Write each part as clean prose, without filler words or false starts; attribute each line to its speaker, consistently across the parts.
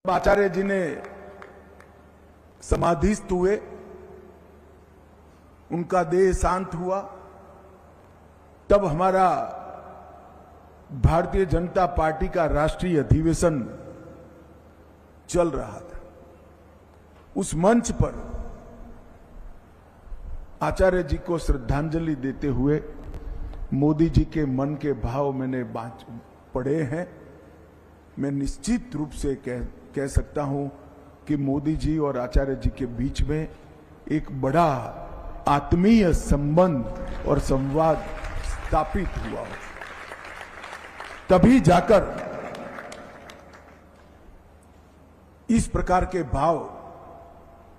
Speaker 1: आचार्य जी ने समाधिस्थ हुए, उनका देह शांत हुआ, तब हमारा भारतीय जनता पार्टी का राष्ट्रीय अधिवेशन चल रहा था। उस मंच पर आचार्य जी को श्रद्धांजलि देते हुए मोदी जी के मन के भाव मैंने पढ़े हैं। मैं निश्चित रूप से कह सकता हूं कि मोदी जी और आचार्य जी के बीच में एक बड़ा आत्मीय संबंध और संवाद स्थापित हुआ हो, तभी जाकर इस प्रकार के भाव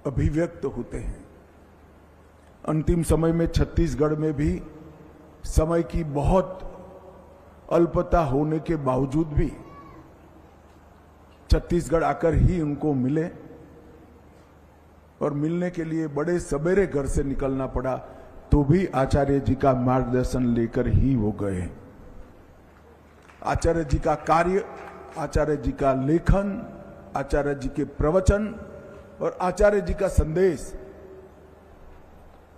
Speaker 1: अभिव्यक्त होते हैं। अंतिम समय में छत्तीसगढ़ में भी समय की बहुत अल्पता होने के बावजूद भी छत्तीसगढ़ आकर ही उनको मिले, और मिलने के लिए बड़े सवेरे घर से निकलना पड़ा, तो भी आचार्य जी का मार्गदर्शन लेकर ही वो गए। आचार्य जी का कार्य, आचार्य जी का लेखन, आचार्य जी के प्रवचन और आचार्य जी का संदेश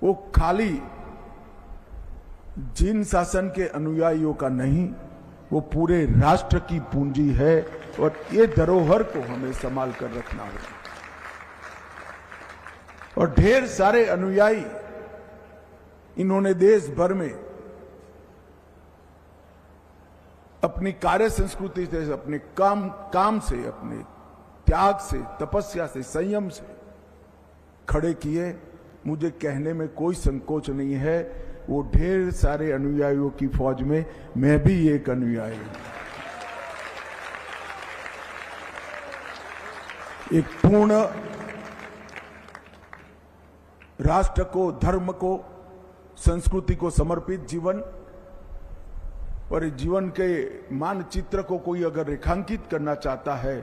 Speaker 1: वो खाली जिन शासन के अनुयायियों का नहीं, वो पूरे राष्ट्र की पूंजी है, और ये धरोहर को हमें संभाल कर रखना होगा। और ढेर सारे अनुयायी इन्होंने देश भर में अपनी कार्य संस्कृति से, अपने काम से, अपने त्याग से, तपस्या से, संयम से खड़े किए। मुझे कहने में कोई संकोच नहीं है, वो ढेर सारे अनुयायियों की फौज में मैं भी एक अनुयायी हूं। एक पूर्ण राष्ट्र को, धर्म को, संस्कृति को समर्पित जीवन, और जीवन के मानचित्र को कोई अगर रेखांकित करना चाहता है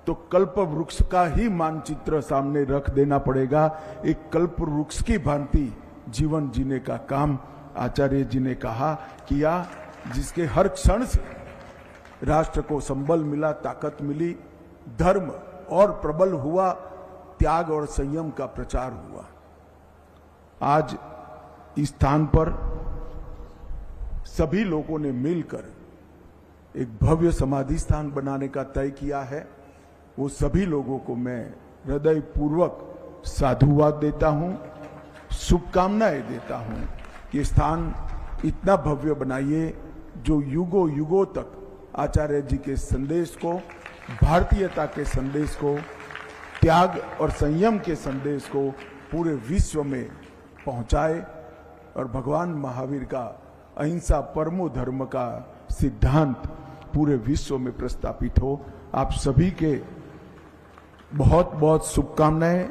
Speaker 1: तो कल्प वृक्ष का ही मानचित्र सामने रख देना पड़ेगा। एक कल्प वृक्ष की भांति जीवन जीने का काम आचार्य जी ने किया, जिसके हर क्षण से राष्ट्र को संबल मिला, ताकत मिली, धर्म और प्रबल हुआ, त्याग और संयम का प्रचार हुआ। आज इस स्थान पर सभी लोगों ने मिलकर एक भव्य समाधि स्थान बनाने का तय किया है। वो सभी लोगों को मैं हृदय पूर्वक साधुवाद देता हूं, शुभकामनाएं देता हूं कि स्थान इतना भव्य बनाइए जो युगों युगों तक आचार्य जी के संदेश को, भारतीयता के संदेश को, त्याग और संयम के संदेश को पूरे विश्व में पहुंचाए, और भगवान महावीर का अहिंसा परमो धर्म का सिद्धांत पूरे विश्व में प्रस्थापित हो। आप सभी के बहुत बहुत शुभकामनाएं।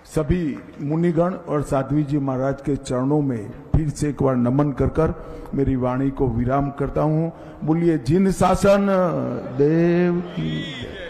Speaker 1: सभी मुनिगण और साध्वी जी महाराज के चरणों में फिर से एक बार नमन कर मेरी वाणी को विराम करता हूं। बोलिए जिन शासन देव की।